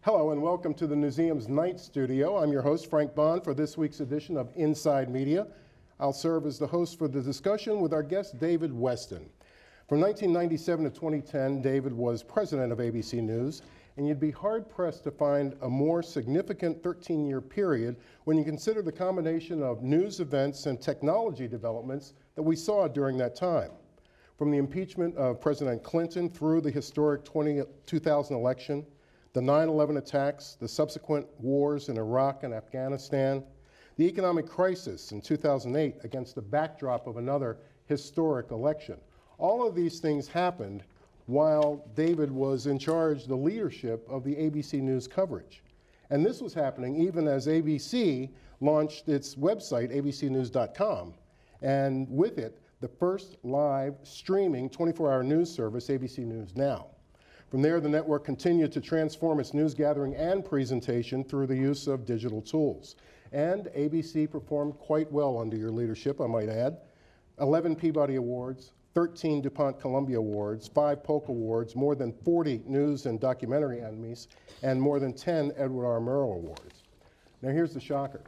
Hello and welcome to the Newseum's Night Studio. I'm your host, Frank Bond, for this week's edition of Inside Media. I'll serve as the host for the discussion with our guest, David Westin. From 1997 to 2010, David was president of ABC News, and you'd be hard-pressed to find a more significant 13-year period when you consider the combination of news events and technology developments that we saw during that time. From the impeachment of President Clinton through the historic 2000 election, the 9/11 attacks, the subsequent wars in Iraq and Afghanistan, the economic crisis in 2008 against the backdrop of another historic election. All of these things happened while David was in charge, the leadership of the ABC News coverage. And this was happening even as ABC launched its website, abcnews.com, and with it, the first live streaming 24-hour news service, ABC News Now. From there, the network continued to transform its news gathering and presentation through the use of digital tools. And ABC performed quite well under your leadership, I might add. 11 Peabody Awards, 13 DuPont Columbia Awards, 5 Polk Awards, more than 40 news and documentary Emmys, and more than 10 Edward R. Murrow Awards. Now here's the shocker.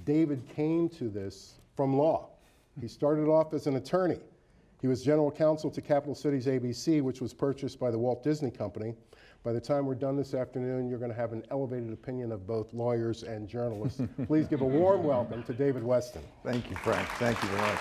David came to this from law. He started off as an attorney. He was general counsel to Capital Cities ABC, which was purchased by the Walt Disney Company. By the time we're done this afternoon, you're going to have an elevated opinion of both lawyers and journalists. Please give a warm welcome to David Westin. Thank you, Frank. Thank you very much.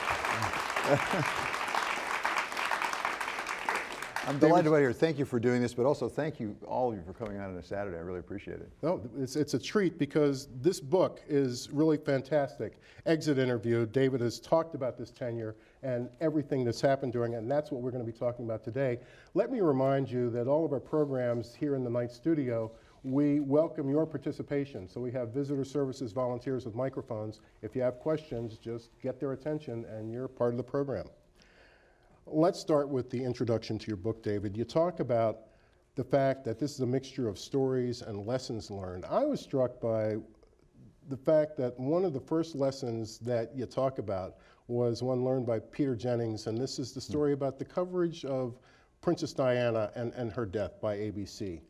I'm delighted to be here. Thank you for doing this, but also thank you, all of you, for coming out on a Saturday. I really appreciate it. No, it's a treat because this book is really fantastic. Exit interview. David has talked about this tenure and everything that's happened during it, and that's what we're going to be talking about today. Let me remind you that all of our programs here in the Night Studio, we welcome your participation. So we have visitor services volunteers with microphones. If you have questions, just get their attention and you're part of the program. Let's start with the introduction to your book, David. You talk about the fact that this is a mixture of stories and lessons learned. I was struck by the fact that one of the first lessons that you talk about was one learned by Peter Jennings, and this is the story about the coverage of Princess Diana and her death by ABC.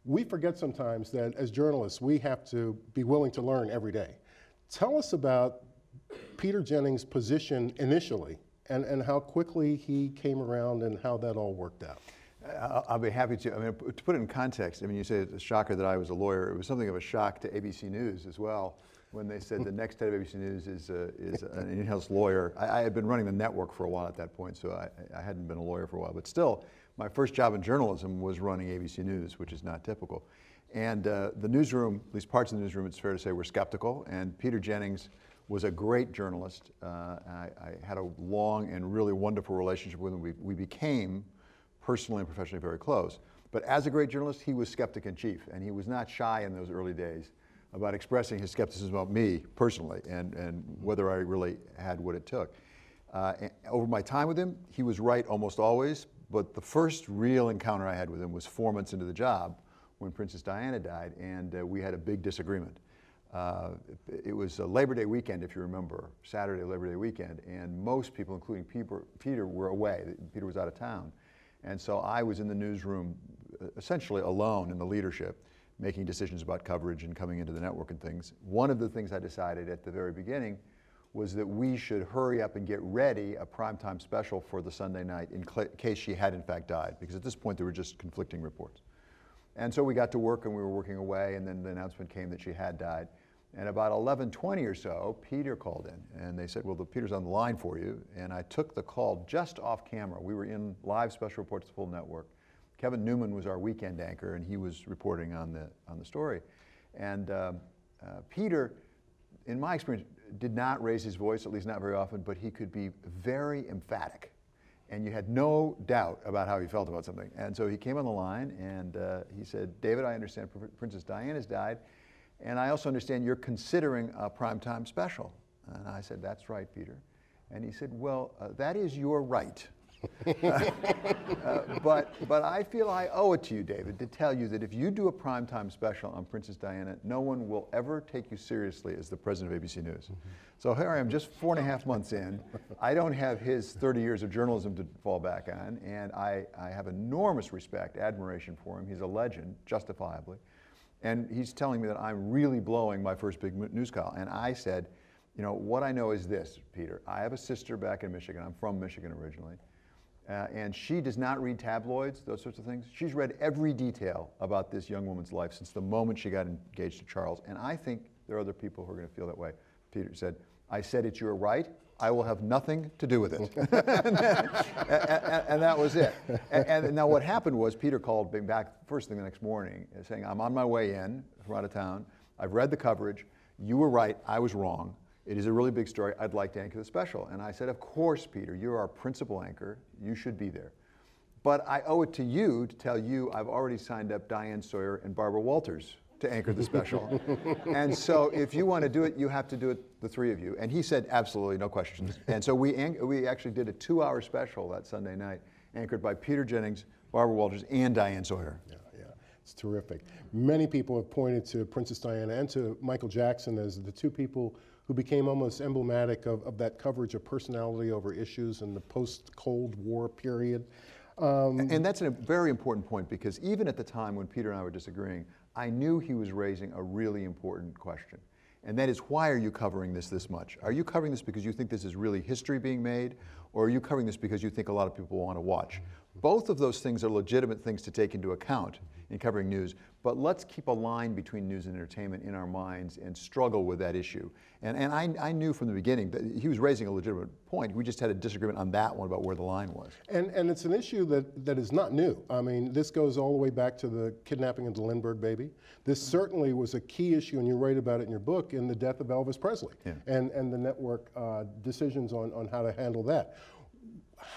We forget sometimes that as journalists, we have to be willing to learn every day. Tell us about Peter Jennings' position initially, and how quickly he came around and how that all worked out. I'll be happy to. I mean, to put it in context, I mean, you say it's a shocker that I was a lawyer. It was something of a shock to ABC News as well when they said the next head of ABC News is an in-house lawyer. I had been running the network for a while at that point, so I hadn't been a lawyer for a while. But still, my first job in journalism was running ABC News, which is not typical. And the newsroom, at least parts of the newsroom, it's fair to say, were skeptical. And Peter Jennings was a great journalist. I had a long and really wonderful relationship with him. We became personally and professionally very close. But as a great journalist, he was skeptic in chief, and he was not shy in those early days about expressing his skepticism about me personally and whether I really had what it took. Over my time with him, he was right almost always, but the first real encounter I had with him was 4 months into the job when Princess Diana died, and we had a big disagreement. It was a Labor Day weekend, if you remember, Saturday, Labor Day weekend, and most people, including Peter, were away. Peter was out of town. And so I was in the newsroom essentially alone in the leadership, making decisions about coverage and coming into the network and things. One of the things I decided at the very beginning was that we should hurry up and get ready a primetime special for the Sunday night in case she had in fact died, because at this point there were just conflicting reports. And so we got to work and we were working away, and then the announcement came that she had died. And about 11:20 or so, Peter called in, and they said, well, Peter's on the line for you. And I took the call just off camera. We were in live special reports, the full network. Kevin Newman was our weekend anchor, and he was reporting on the story. And Peter, in my experience, did not raise his voice, at least not very often, but he could be very emphatic. And you had no doubt about how he felt about something. And so he came on the line, and he said, David, I understand Princess Diana's died. And I also understand you're considering a primetime special. And I said, that's right, Peter. And he said, well, that is your right. But I feel I owe it to you, David, to tell you that if you do a primetime special on Princess Diana, no one will ever take you seriously as the president of ABC News. So here I am, just 4.5 months in. I don't have his 30 years of journalism to fall back on, and I have enormous respect, admiration for him. He's a legend, justifiably. And he's telling me that I'm really blowing my first big news call. And I said, you know, what I know is this, Peter. I have a sister back in Michigan. I'm from Michigan originally. And she does not read tabloids, those sorts of things. She's read every detail about this young woman's life since the moment she got engaged to Charles. And I think there are other people who are going to feel that way. Peter said, I said it's your right. I will have nothing to do with it. and that was it. And now what happened was Peter called me back first thing the next morning saying, I'm on my way in from out of town. I've read the coverage. You were right. I was wrong. It is a really big story. I'd like to anchor the special. And I said, of course, Peter, you're our principal anchor. You should be there. But I owe it to you to tell you I've already signed up Diane Sawyer and Barbara Walters to anchor the special. And so if you want to do it, you have to do it, the three of you. And he said, absolutely, no questions. And so we actually did a 2-hour special that Sunday night, anchored by Peter Jennings, Barbara Walters, and Diane Sawyer. Yeah, yeah, it's terrific. Many people have pointed to Princess Diana and to Michael Jackson as the two people who became almost emblematic of that coverage of personality over issues in the post-Cold War period. And that's a very important point, because even at the time when Peter and I were disagreeing, I knew he was raising a really important question. And that is, why are you covering this much? Are you covering this because you think this is really history being made? Or are you covering this because you think a lot of people want to watch? Both of those things are legitimate things to take into account in covering news, but let's keep a line between news and entertainment in our minds and struggle with that issue. And I knew from the beginning that he was raising a legitimate point. We just had a disagreement on that one about where the line was. And it's an issue that is not new. I mean, this goes all the way back to the kidnapping of the Lindbergh baby. This certainly was a key issue, and you write about it in your book, in the death of Elvis Presley, yeah, and the network decisions on how to handle that.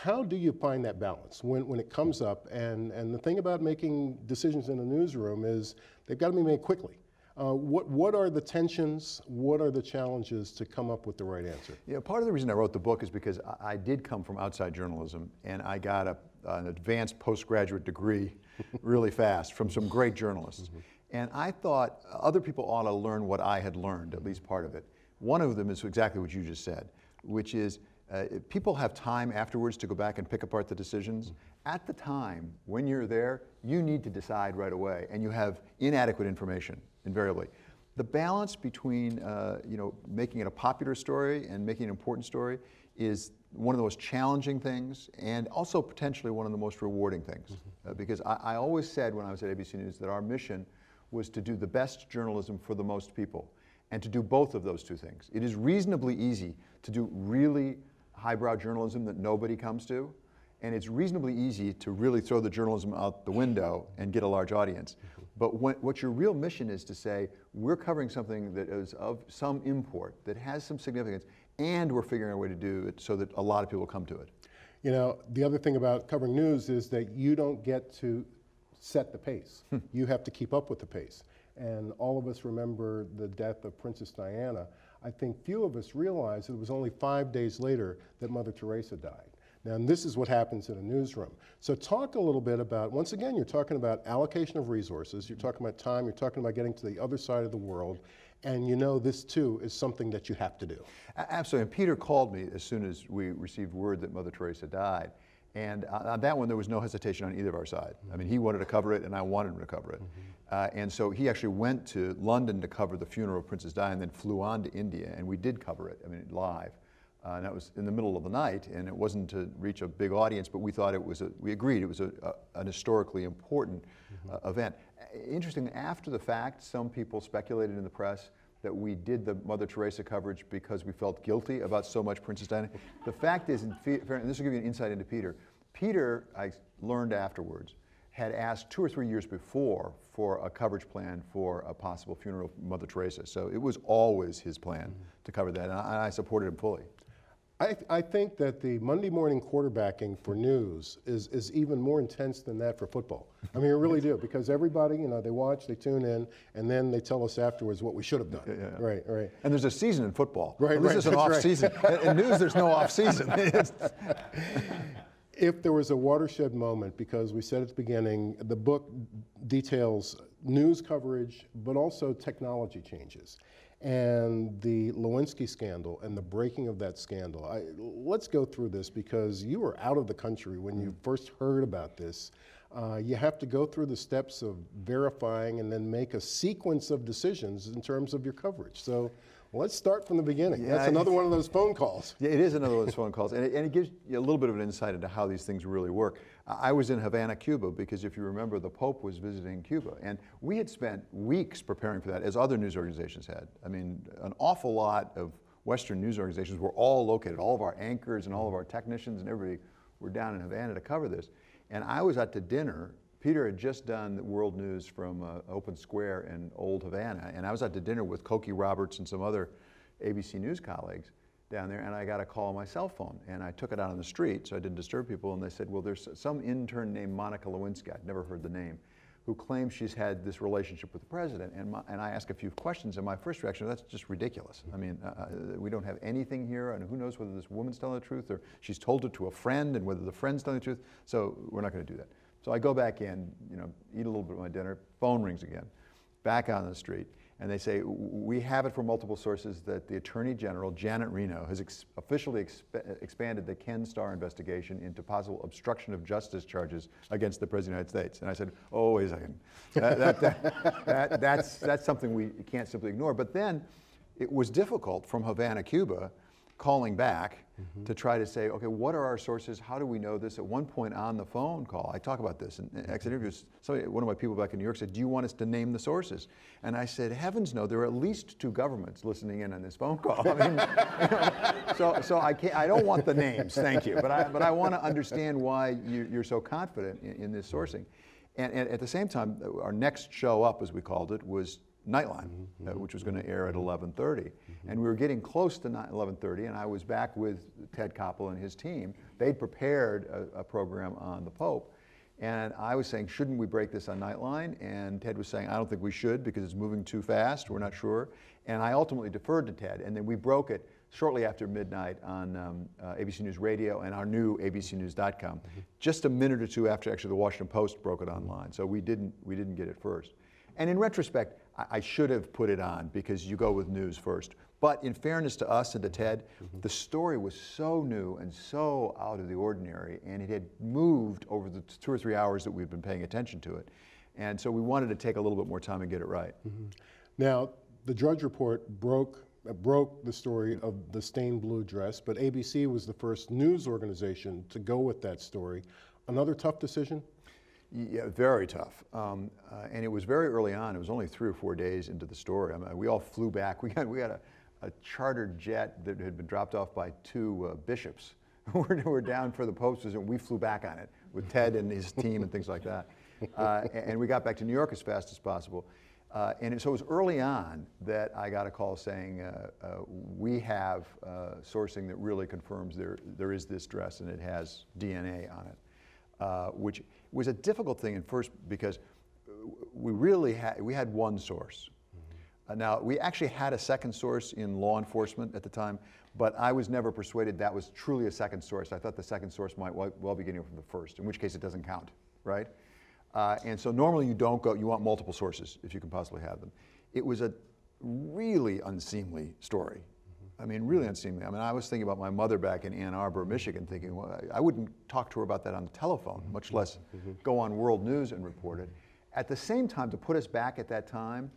How do you find that balance when it comes up? And the thing about making decisions in a newsroom is they've got to be made quickly. What are the tensions? What are the challenges to come up with the right answer? Yeah, part of the reason I wrote the book is because I did come from outside journalism, and I got an advanced postgraduate degree really fast from some great journalists. And I thought other people ought to learn what I had learned, at least part of it. One of them is exactly what you just said, which is people have time afterwards to go back and pick apart the decisions. At the time, when you're there, you need to decide right away, and you have inadequate information, invariably. The balance between making it a popular story and making it an important story is one of the most challenging things, and also potentially one of the most rewarding things. Because I always said when I was at ABC News that our mission was to do the best journalism for the most people, and to do both of those two things. It is reasonably easy to do really highbrow journalism that nobody comes to, and it's reasonably easy to really throw the journalism out the window and get a large audience. But what your real mission is to say, we're covering something that is of some import, that has some significance, and we're figuring out a way to do it so that a lot of people come to it. You know, the other thing about covering news is that you don't get to set the pace. You have to keep up with the pace. And all of us remember the death of Princess Diana. I think few of us realize it was only 5 days later that Mother Teresa died. Now, and this is what happens in a newsroom. So talk a little bit about, once again, you're talking about allocation of resources, you're talking about time, you're talking about getting to the other side of the world, and you know this too is something that you have to do. Absolutely, and Peter called me as soon as we received word that Mother Teresa died. And on that one, there was no hesitation on either of our side. I mean, he wanted to cover it, and I wanted him to cover it. And so he actually went to London to cover the funeral of Princess Di, and then flew on to India, and we did cover it, I mean, live. And that was in the middle of the night, and it wasn't to reach a big audience, but we thought it was, we agreed it was an historically important event. Interesting, after the fact, some people speculated in the press that we did the Mother Teresa coverage because we felt guilty about so much Princess Diana. The fact is, and this will give you an insight into Peter. Peter, I learned afterwards, had asked 2 or 3 years before for a coverage plan for a possible funeral of Mother Teresa. So it was always his plan to cover that, and I supported him fully. I think that the Monday morning quarterbacking for news is even more intense than that for football. I mean, I really do, because everybody, you know, they watch, they tune in, and then they tell us afterwards what we should have done. Yeah. Right, right. And there's a season in football. Right, this is an off season. In news, there's no off season. If there was a watershed moment, because we said at the beginning, the book details news coverage, but also technology changes. And the Lewinsky scandal and the breaking of that scandal. Let's go through this, because you were out of the country when you first heard about this. you have to go through the steps of verifying and then make a sequence of decisions in terms of your coverage. So let's start from the beginning. Yeah, That's another one of those phone calls. Yeah, it is another one of those phone calls, and it gives you a little bit of an insight into how these things really work. I was in Havana, Cuba, because if you remember, the Pope was visiting Cuba, and we had spent weeks preparing for that, as other news organizations had. I mean, an awful lot of Western news organizations were all located, all of our anchors and all of our technicians and everybody were down in Havana to cover this. And I was at the dinner. Peter had just done the world news from Open Square in Old Havana, and I was at the dinner with Cokie Roberts and some other ABC News colleagues down there, and I got a call on my cell phone, and I took it out on the street so I didn't disturb people, and they said, well, there's some intern named Monica Lewinsky, I'd never heard the name, who claims she's had this relationship with the president, and I asked a few questions, and my first reaction, that's just ridiculous. I mean, we don't have anything here, and who knows whether this woman's telling the truth, or she's told it to a friend, and whether the friend's telling the truth, so we're not going to do that. So I go back in, you know, eat a little bit of my dinner, phone rings again, back on the street, and they say, we have it from multiple sources that the Attorney General, Janet Reno, has officially expanded the Ken Starr investigation into possible obstruction of justice charges against the President of the United States. And I said, oh, wait a second. That's something we can't simply ignore. But then it was difficult from Havana, Cuba, calling back to try to say, okay, what are our sources? How do we know this? At one point on the phone call, I talk about this in exit interviews. One of my people back in New York said, do you want us to name the sources? And I said, heavens no, there are at least 2 governments listening in on this phone call. I mean, you know, so I don't want the names, thank you. But I want to understand why you're so confident in this sourcing. And at the same time, our next show up, as we called it, was Nightline, which was going to air at 11:30. And we were getting close to 11:30, and I was back with Ted Koppel and his team. They'd prepared a program on the Pope, and I was saying, shouldn't we break this on Nightline? And Ted was saying, I don't think we should because it's moving too fast, we're not sure. And I ultimately deferred to Ted, and then we broke it shortly after midnight on ABC News Radio and our new abcnews.com, just a minute or two after actually the Washington Post broke it online. So we didn't get it first. And in retrospect, I should have put it on because you go with news first. But in fairness to us and to Ted, the story was so new and so out of the ordinary, and it had moved over the 2 or 3 hours that we've been paying attention to it. And so we wanted to take a little bit more time and get it right. Now, the Drudge Report broke the story of the stained blue dress, but ABC was the first news organization to go with that story. Another tough decision? Yeah, very tough. And it was very early on. It was only 3 or 4 days into the story. I mean, we all flew back. We had a chartered jet that had been dropped off by 2 bishops who were down for the Pope's visit. We flew back on it with Ted and his team and things like that. And we got back to New York as fast as possible. So it was early on that I got a call saying, we have sourcing that really confirms there is this dress and it has DNA on it, which was a difficult thing at first because we had one source. Now, we actually had a second source in law enforcement at the time, but I was never persuaded that was truly a second source. I thought the second source might well be getting it from the first, in which case it doesn't count, right? And so normally you want multiple sources if you can possibly have them. It was a really unseemly story. I mean, really unseemly. I mean, I was thinking about my mother back in Ann Arbor, Michigan, thinking, well, I wouldn't talk to her about that on the telephone, much less go on world news and report it. At the same time, to put us back at that time,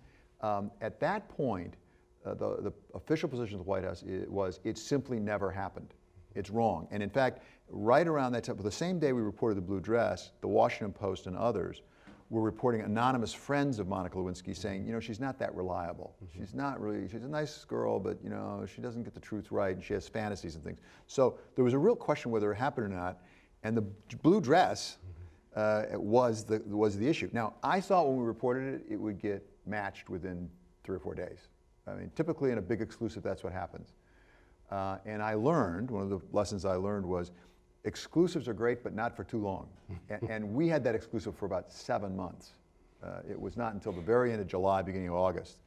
at that point, the official position of the White House was it simply never happened. It's wrong. And in fact, right around that time, the same day we reported the blue dress, the Washington Post and others were reporting anonymous friends of Monica Lewinsky saying, you know, she's not that reliable. She's not really, she's a nice girl, but you know, she doesn't get the truth right and she has fantasies and things. So there was a real question whether it happened or not, and the blue dress was the issue. Now, I thought when we reported it, it would get matched within 3 or 4 days. I mean, typically in a big exclusive, that's what happens. And I learned, one of the lessons I learned was, exclusives are great, but not for too long. And we had that exclusive for about 7 months. It was not until the very end of July, beginning of August.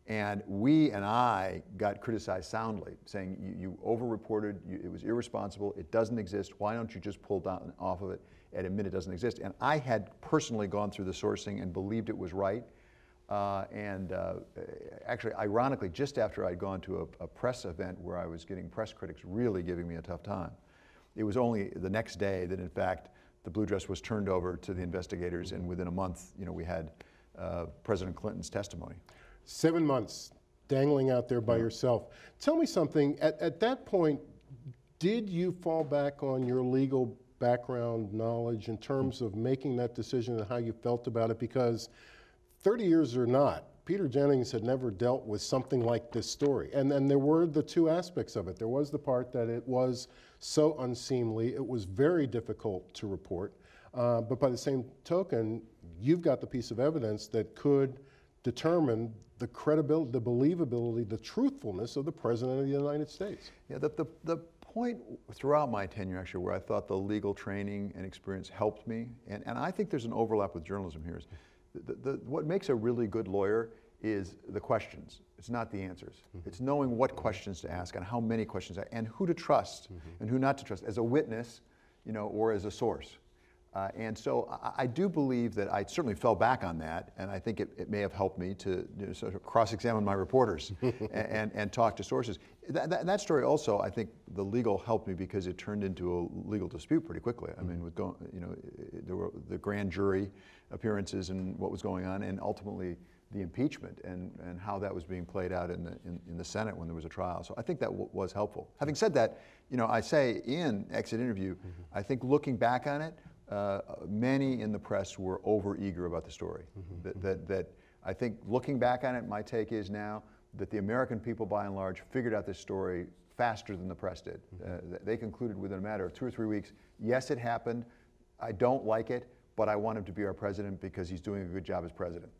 And we and I got criticized soundly, saying, you over-reported, it was irresponsible, it doesn't exist, why don't you just pull down off of it and admit it doesn't exist? And I had personally gone through the sourcing and believed it was right. Actually, ironically, just after I'd gone to a press event where I was getting press critics really giving me a tough time, it was only the next day that, in fact, the blue dress was turned over to the investigators, and within a month, we had President Clinton's testimony. 7 months dangling out there by yourself. Tell me something, at that point, did you fall back on your legal background knowledge in terms of making that decision and how you felt about it? Because 30 years or not, Peter Jennings had never dealt with something like this story. And then there were the two aspects of it. There was the part that it was so unseemly, it was very difficult to report. But by the same token, you've got the piece of evidence that could determine the credibility, the believability, the truthfulness of the President of the United States. Yeah, the point throughout my tenure, actually, where I thought the legal training and experience helped me, and I think there's an overlap with journalism here, is what makes a really good lawyer is the questions. It's not the answers. It's knowing what questions to ask and how many questions, and who to trust and who not to trust as a witness, or as a source. And so I do believe that I certainly fell back on that, and I think it may have helped me to sort of cross-examine my reporters and talk to sources. That story also, I think the legal helped me because it turned into a legal dispute pretty quickly. I mean, there were the grand jury appearances and what was going on, and ultimately the impeachment and how that was being played out in the Senate when there was a trial. So I think that was helpful. Having said that, I say in Exit Interview, I think looking back on it, many in the press were over-eager about the story. That I think looking back on it, my take is now that the American people, by and large, figured out this story faster than the press did. They concluded within a matter of 2 or 3 weeks, yes, it happened, I don't like it, but I want him to be our president because he's doing a good job as president.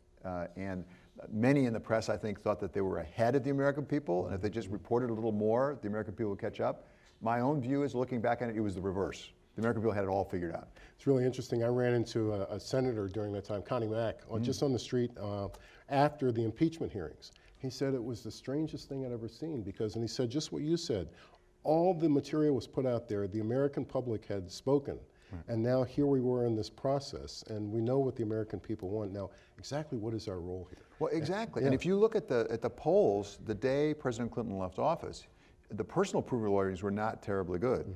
And many in the press, I think, thought that they were ahead of the American people, and if they just reported a little more, the American people would catch up. My own view is, looking back on it, it was the reverse. The American people had it all figured out. It's really interesting. I ran into a senator during that time, Connie Mack, just on the street after the impeachment hearings. He said it was the strangest thing I'd ever seen because, and he said just what you said, all the material was put out there, the American public had spoken, and now here we were in this process, and we know what the American people want. Now, exactly what is our role here? Well, exactly. And if you look at the polls, the day President Clinton left office, the personal approval ratings were not terribly good.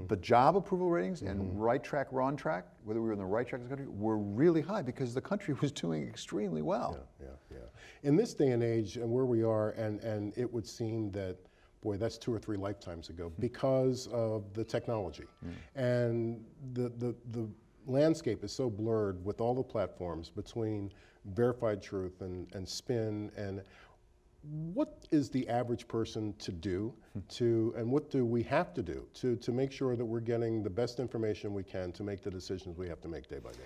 The job approval ratings and right track, wrong track, whether we were in the right track of the country, were really high because the country was doing extremely well. Yeah. In this day and age and where we are, and it would seem that, boy, that's 2 or 3 lifetimes ago because of the technology. And the landscape is so blurred with all the platforms between verified truth and spin, and what is the average person to do and what do we have to do to make sure that we're getting the best information we can to make the decisions we have to make day by day?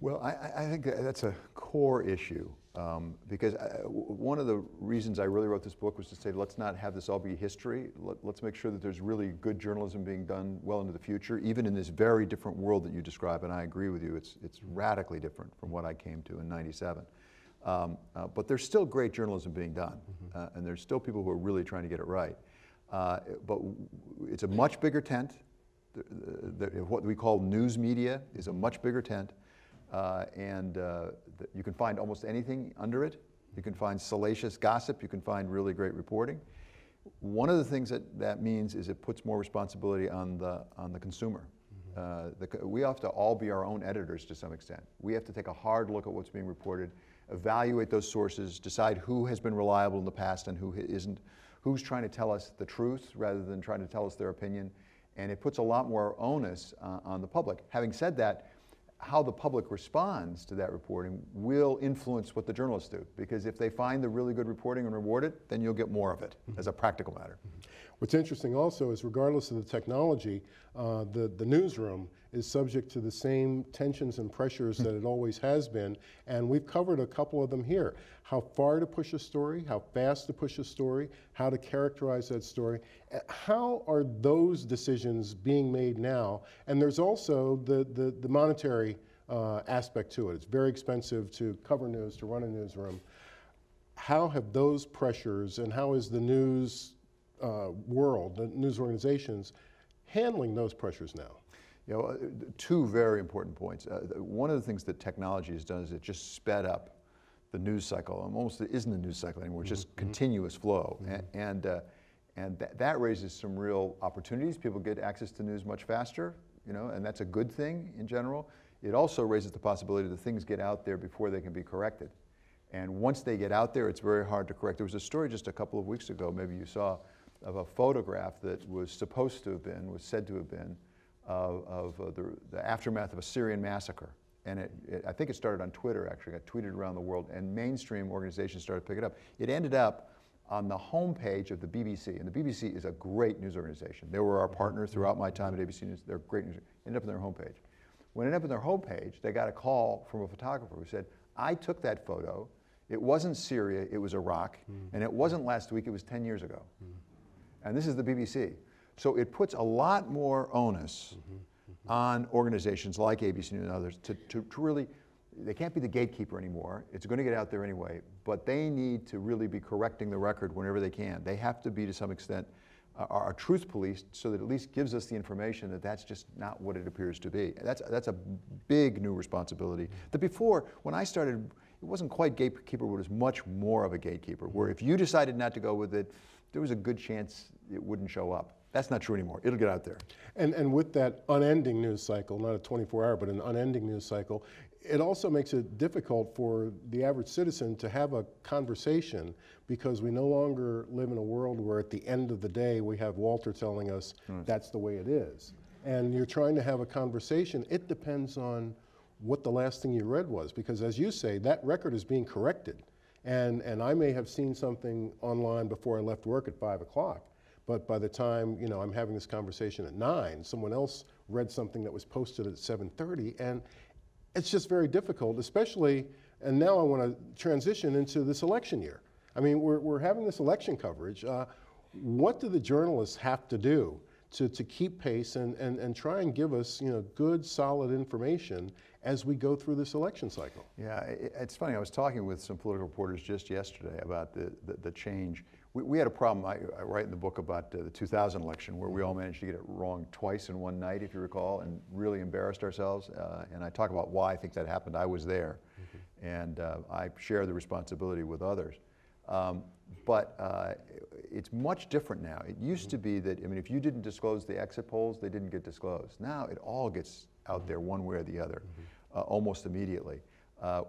Well, I think that's a core issue because one of the reasons I really wrote this book was to say, let's not have this all be history. Let's make sure that there's really good journalism being done well into the future, even in this very different world that you describe. And I agree with you, it's radically different from what I came to in '97. But there's still great journalism being done, and there's still people who are really trying to get it right. But it's a much bigger tent. What we call news media is a much bigger tent, and you can find almost anything under it. You can find salacious gossip. You can find really great reporting. One of the things that means is it puts more responsibility on the consumer. We have to all be our own editors to some extent. We have to take a hard look at what's being reported, evaluate those sources, decide who has been reliable in the past and who isn't, who's trying to tell us the truth rather than trying to tell us their opinion, and it puts a lot more onus on the public. Having said that, how the public responds to that reporting will influence what the journalists do, because if they find the really good reporting and reward it, then you'll get more of it as a practical matter. What's interesting also is, regardless of the technology, the newsroom is subject to the same tensions and pressures that it always has been, and we've covered a couple of them here. How far to push a story, how fast to push a story, how to characterize that story. How are those decisions being made now? And there's also the monetary aspect to it. It's very expensive to cover news, to run a newsroom. How have those pressures, and how is the news world, the news organizations, handling those pressures now? You know, 2 very important points. One of the things that technology has done is it just sped up the news cycle. Almost it isn't a news cycle anymore, it's just continuous flow. And that raises some real opportunities. People get access to news much faster. and that's a good thing in general. It also raises the possibility that things get out there before they can be corrected. And once they get out there, it's very hard to correct. There was a story just a couple of weeks ago, maybe you saw, of a photograph that was supposed to have been, was said to have been, of the aftermath of a Syrian massacre. And I think it started on Twitter, actually, got tweeted around the world, and mainstream organizations started picking it up. It ended up on the homepage of the BBC, and the BBC is a great news organization. They were our partner throughout my time at ABC News. They're great news. Ended up on their homepage. When it ended up on their homepage, they got a call from a photographer who said, I took that photo. It wasn't Syria, it was Iraq, and it wasn't last week, it was 10 years ago. And this is the BBC. So it puts a lot more onus on organizations like ABC News and others to really, they can't be the gatekeeper anymore. It's going to get out there anyway, but they need to really be correcting the record whenever they can. They have to be, to some extent, our truth police, so that at least gives us the information that that's just not what it appears to be. That's a big new responsibility. That before, when I started, it wasn't quite gatekeeper, but it was much more of a gatekeeper, where if you decided not to go with it, there was a good chance it wouldn't show up. That's not true anymore. It'll get out there. And with that unending news cycle, not a 24-hour, but an unending news cycle, it also makes it difficult for the average citizen to have a conversation, because we no longer live in a world where at the end of the day we have Walter telling us that's the way it is. And you're trying to have a conversation. It depends on what the last thing you read was, because as you say, that record is being corrected. And I may have seen something online before I left work at 5 o'clock, but by the time I'm having this conversation at 9, someone else read something that was posted at 7:30, and it's just very difficult, especially, and now I want to transition into this election year. I mean, we're having this election coverage. What do the journalists have to do to keep pace and try and give us good, solid information as we go through this election cycle? Yeah, it's funny. I was talking with some political reporters just yesterday about the change. We had a problem. I write in the book about the 2000 election, where we all managed to get it wrong twice in one night, if you recall, and really embarrassed ourselves. And I talk about why I think that happened. I was there, and I share the responsibility with others. But it's much different now. It used to be that, if you didn't disclose the exit polls, they didn't get disclosed. Now it all gets out there one way or the other, almost immediately,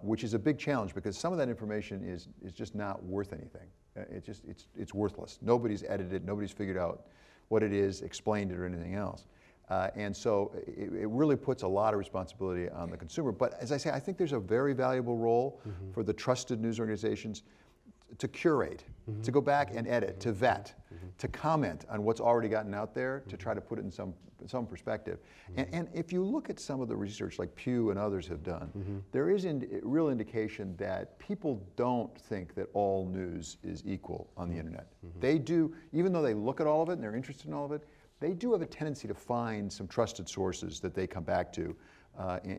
which is a big challenge, because some of that information is just not worth anything. It's worthless. Nobody's edited it, nobody's figured out what it is, explained it, or anything else. And so it really puts a lot of responsibility on the consumer. But as I say, I think there's a very valuable role for the trusted news organizations to curate, to go back and edit, to vet, to comment on what's already gotten out there, to try to put it in some perspective. And if you look at some of the research like Pew and others have done, there is a real indication that people don't think that all news is equal on the internet. They do, even though they look at all of it and they're interested in all of it, they do have a tendency to find some trusted sources that they come back to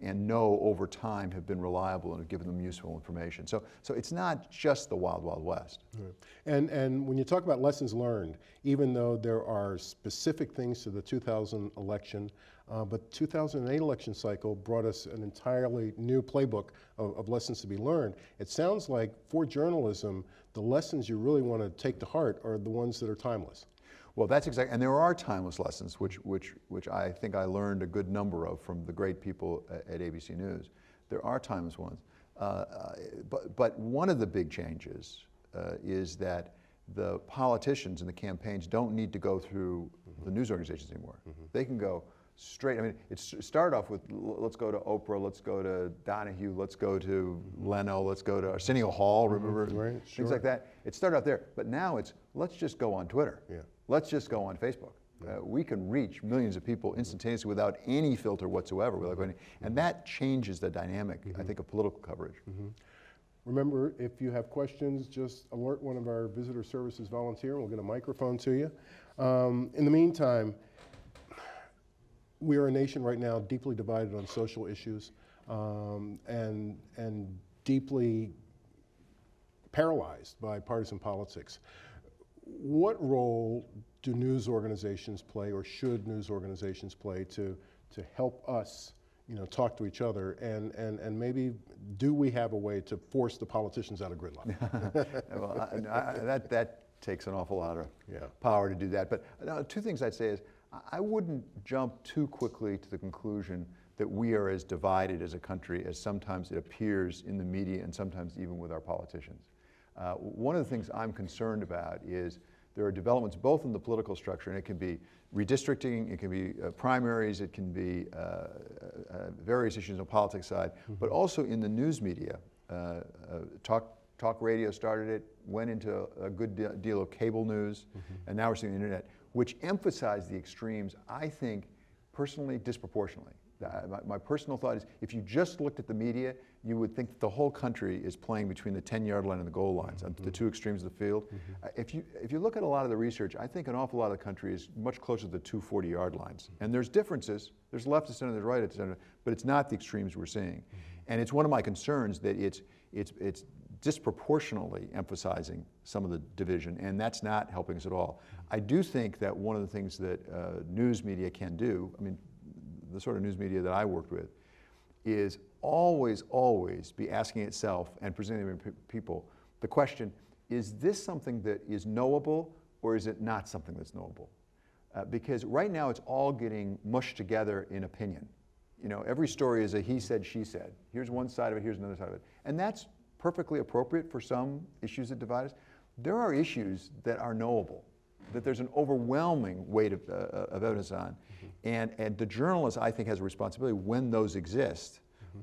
and know over time have been reliable and have given them useful information. So it's not just the wild, wild west. And when you talk about lessons learned, even though there are specific things to the 2000 election, but 2008 election cycle brought us an entirely new playbook of lessons to be learned. It sounds like for journalism, the lessons you really want to take to heart are the ones that are timeless. Well, that's exactly, and there are timeless lessons, which I think I learned a good number of from the great people at ABC News. There are timeless ones. But one of the big changes is that the politicians and the campaigns don't need to go through the news organizations anymore. They can go straight. It started off with, let's go to Oprah, let's go to Donahue, let's go to Leno, let's go to Arsenio Hall, remember? Right, Things like that. It started out there, but now it's, let's just go on Twitter. Yeah. Let's just go on Facebook. We can reach millions of people instantaneously without any filter whatsoever. And that changes the dynamic, I think, of political coverage. Remember, if you have questions, just alert one of our visitor services volunteer and we'll get a microphone to you. In the meantime, we are a nation right now deeply divided on social issues and deeply paralyzed by partisan politics. What role do news organizations play, or should news organizations play, to help us, talk to each other, and maybe do we have a way to force the politicians out of gridlock? Well, that takes an awful lot of power to do that. But two things I'd say is, I wouldn't jump too quickly to the conclusion that we are as divided as a country as sometimes it appears in the media and sometimes even with our politicians. One of the things I'm concerned about is there are developments both in the political structure, and it can be redistricting, it can be primaries, it can be various issues on the politics side, but also in the news media. Talk radio started it, went into a good deal of cable news, and now we're seeing the internet, which emphasize the extremes, I think, personally, disproportionately. My personal thought is, if you just looked at the media, you would think that the whole country is playing between the 10-yard line and the goal lines, on the two extremes of the field. If you look at a lot of the research, I think an awful lot of the country is much closer to the 240-yard lines. And there's differences. There's left of center, there's right of center, but it's not the extremes we're seeing. And it's one of my concerns that it's disproportionately emphasizing some of the division, and that's not helping us at all. I do think that one of the things that news media can do, I mean, the sort of news media that I worked with, is always be asking itself and presenting to people the question, is this something that is knowable or is it not something that's knowable? Because right now it's all getting mushed together in opinion. You know, every story is a he said, she said. Here's one side of it, here's another side of it. And that's perfectly appropriate for some issues that divide us. There are issues that are knowable, that there's an overwhelming weight of evidence on. And the journalist, I think, has a responsibility when those exist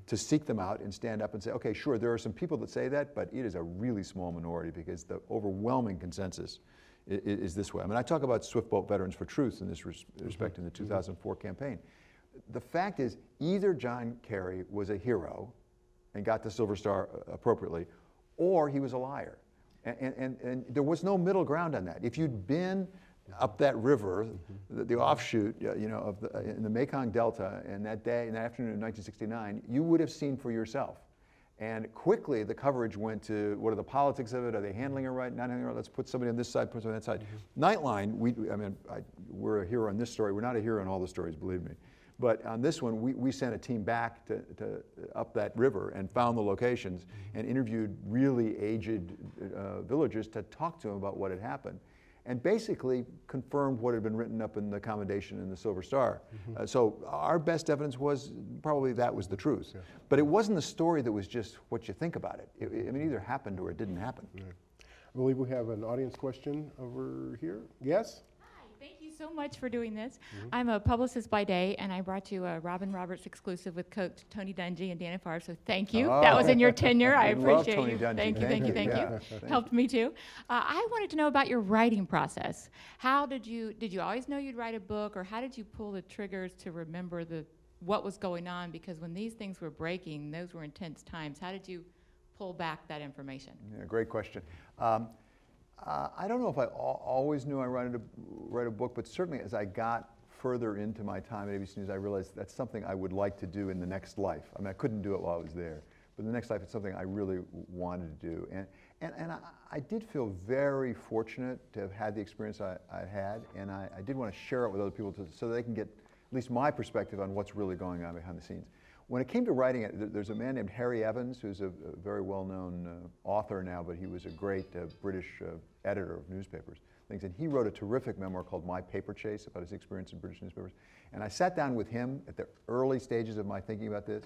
to seek them out and stand up and say, okay, sure, there are some people that say that, but it is a really small minority because the overwhelming consensus is this way. I mean, I talk about Swift Boat Veterans for Truth in this respect in the 2004 campaign. The fact is, either John Kerry was a hero and got the Silver Star appropriately, or he was a liar. And there was no middle ground on that. If you'd been up that river, the offshoot, you know, in the Mekong Delta, and that day, in the afternoon of 1969, you would have seen for yourself. And quickly, the coverage went to, what are the politics of it? Are they handling it right? Not handling it right? Let's put somebody on this side, put somebody on that side. Nightline, we're a hero on this story. We're not a hero on all the stories, believe me. But on this one, we sent a team back to up that river and found the locations and interviewed really aged villagers to talk to them about what had happened, and basically confirmed what had been written up in the commendation in the Silver Star. So our best evidence was probably that was the truth. Yeah. But it wasn't the story that was just what you think about it. I mean, it either happened or it didn't happen. Yeah. I believe we have an audience question over here. Yes? Thank you so much for doing this. I'm a publicist by day, and I brought you a Robin Roberts exclusive with Coach Tony Dungy and Dana Favre, so thank you. That was in your tenure. I appreciate Tony you. Dungy. Thank you. Helped me too. I wanted to know about your writing process. How did you always know you'd write a book, or how did you pull the triggers to remember what was going on? Because when these things were breaking, those were intense times. How did you pull back that information? Yeah, great question. I don't know if I always knew I wanted to write a book, but certainly as I got further into my time at ABC News, I realized that's something I would like to do in the next life. I mean, I couldn't do it while I was there, but in the next life, it's something I really wanted to do. And I did feel very fortunate to have had the experience I had, and I did want to share it with other people so that they can get at least my perspective on what's really going on behind the scenes. When it came to writing it, there's a man named Harry Evans, who's a very well-known author now, but he was a great British editor of newspapers. And he wrote a terrific memoir called My Paper Chase about his experience in British newspapers. And I sat down with him at the early stages of my thinking about this.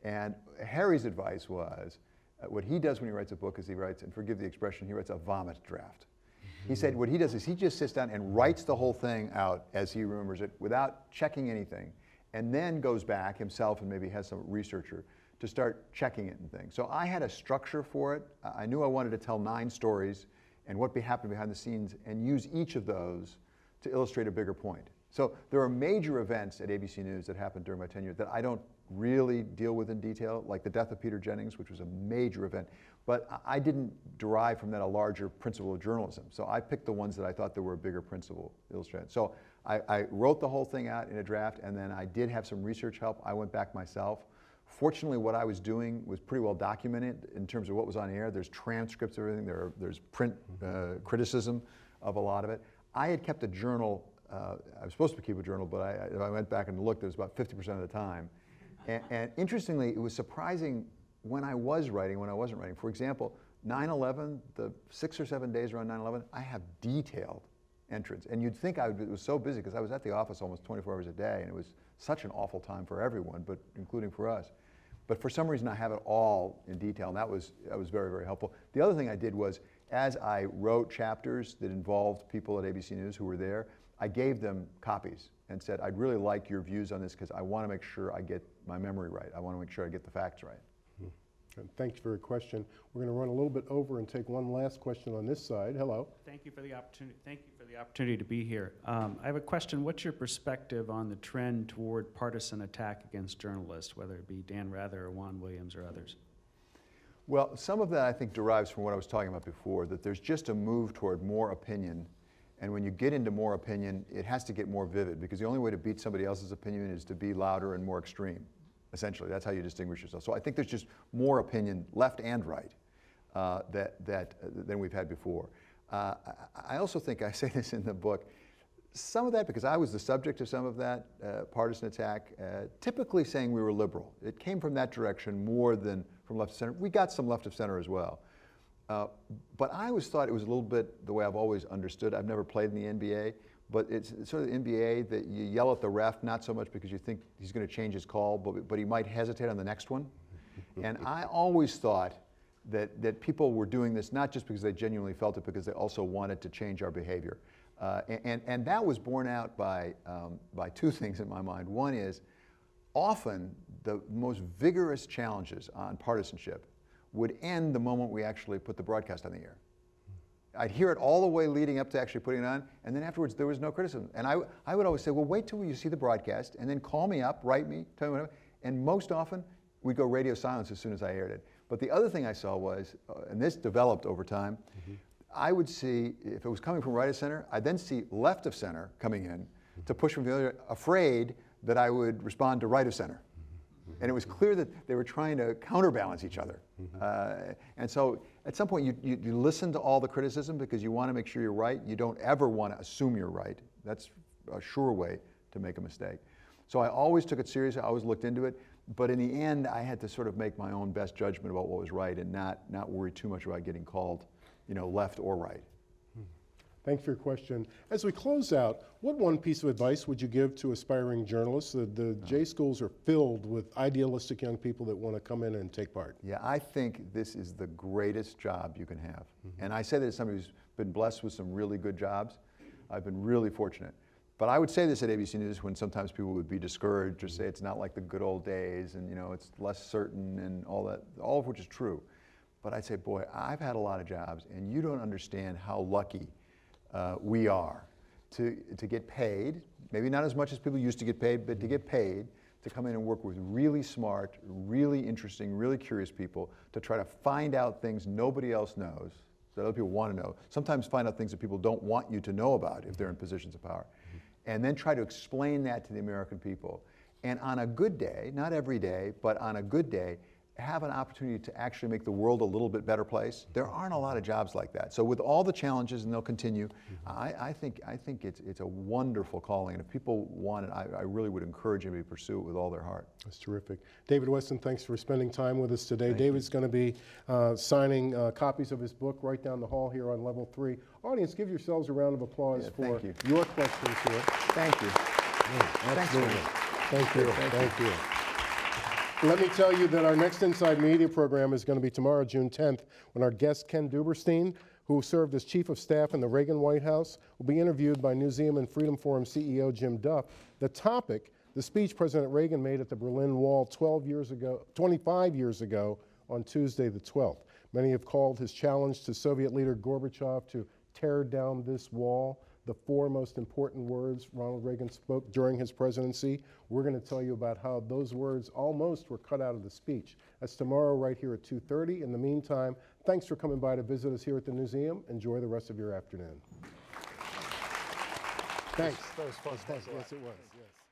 And Harry's advice was, what he does when he writes a book is he writes, and forgive the expression, he writes a vomit draft. He said what he does is he just sits down and writes the whole thing out as he remembers it without checking anything, and then goes back himself and maybe has some researcher to start checking it and things. So I had a structure for it. I knew I wanted to tell 9 stories and what happened behind the scenes and use each of those to illustrate a bigger point. So there are major events at ABC News that happened during my tenure that I don't really deal with in detail, like the death of Peter Jennings, which was a major event. But I didn't derive from that a larger principle of journalism. So I picked the ones that I thought there were a bigger principle illustrated. So I wrote the whole thing out in a draft, and then I did have some research help. I went back myself. Fortunately, what I was doing was pretty well documented in terms of what was on air. There's transcripts of everything. There's print criticism of a lot of it. I had kept a journal. I was supposed to keep a journal, but I went back and looked. It was about 50% of the time. And interestingly, it was surprising when I was writing, when I wasn't writing. For example, 9/11, the 6 or 7 days around 9/11, I have detailed entrance. And you'd think it was so busy because I was at the office almost 24 hours a day, and it was such an awful time for everyone, but including for us. But for some reason, I have it all in detail, and that was very, very helpful. The other thing I did was, as I wrote chapters that involved people at ABC News who were there, I gave them copies and said, I'd really like your views on this because I want to make sure I get my memory right. I want to make sure I get the facts right. And thank you for your question. We're going to run a little bit over and take one last question on this side. Hello. Thank you for the opportunity. Thank you for the opportunity to be here. I have a question. What's your perspective on the trend toward partisan attack against journalists, whether it be Dan Rather or Juan Williams or others? Well, some of that I think derives from what I was talking about before, that there's just a move toward more opinion. And when you get into more opinion, it has to get more vivid, because the only way to beat somebody else's opinion is to be louder and more extreme. Essentially, that's how you distinguish yourself. So I think there's just more opinion, left and right, than we've had before. I also think, I say this in the book, some of that, because I was the subject of some of that partisan attack, typically saying we were liberal. It came from that direction more than from left of center. We got some left of center as well. But I always thought it was a little bit the way I've always understood. I've never played in the NBA, but it's sort of the NBA that you yell at the ref, not so much because you think he's going to change his call, but he might hesitate on the next one. And I always thought that people were doing this not just because they genuinely felt it, because they also wanted to change our behavior. And that was borne out by two things in my mind. One is, often the most vigorous challenges on partisanship would end the moment we actually put the broadcast on the air. I'd hear it all the way leading up to actually putting it on, and then afterwards there was no criticism. And I would always say, well, wait till you see the broadcast, and then call me up, write me, tell me whatever. And most often, we'd go radio silence as soon as I aired it. But the other thing I saw was, and this developed over time, I would see, if it was coming from right of center, I'd then see left of center coming in to push from the other, afraid that I would respond to right of center. And it was clear that they were trying to counterbalance each other. And so at some point you listen to all the criticism because you want to make sure you're right. You don't ever want to assume you're right. That's a sure way to make a mistake. So I always took it seriously. I always looked into it. But in the end, I had to sort of make my own best judgment about what was right and not worry too much about getting called, left or right. Thanks for your question. As we close out, what one piece of advice would you give to aspiring journalists? The J schools are filled with idealistic young people that want to come in and take part. Yeah, I think this is the greatest job you can have. And I say that as somebody who's been blessed with some really good jobs. I've been really fortunate. But I would say this at ABC News when sometimes people would be discouraged or say it's not like the good old days and it's less certain and all that, all of which is true. But I'd say, boy, I've had a lot of jobs, and you don't understand how lucky we are to get paid, maybe not as much as people used to get paid, but to get paid to come in and work with really smart, really interesting, really curious people to try to find out things nobody else knows, that other people want to know. Sometimes find out things that people don't want you to know about if they're in positions of power. And then try to explain that to the American people. And on a good day, not every day, but on a good day, have an opportunity to actually make the world a little bit better place. There aren't a lot of jobs like that. So with all the challenges, and they'll continue, I think it's a wonderful calling. And if people want it, I really would encourage them to pursue it with all their heart. That's terrific. David Westin, thanks for spending time with us today. David's going to be signing copies of his book right down the hall here on level 3. Audience, give yourselves a round of applause for your questions here. Thank you. Absolutely. Thank you. Thank you. Let me tell you that our next Inside Media program is going to be tomorrow, June 10th, when our guest, Ken Duberstein, who served as Chief of Staff in the Reagan White House, will be interviewed by Museum and Freedom Forum CEO Jim Duff. The topic, the speech President Reagan made at the Berlin Wall 25 years ago on Tuesday the 12th. Many have called his challenge to Soviet leader Gorbachev to tear down this wall the 4 most important words Ronald Reagan spoke during his presidency. We're going to tell you about how those words almost were cut out of the speech. That's tomorrow right here at 2:30. In the meantime, thanks for coming by to visit us here at the museum. Enjoy the rest of your afternoon. Thanks. That was fun. Yes, it was. Yes.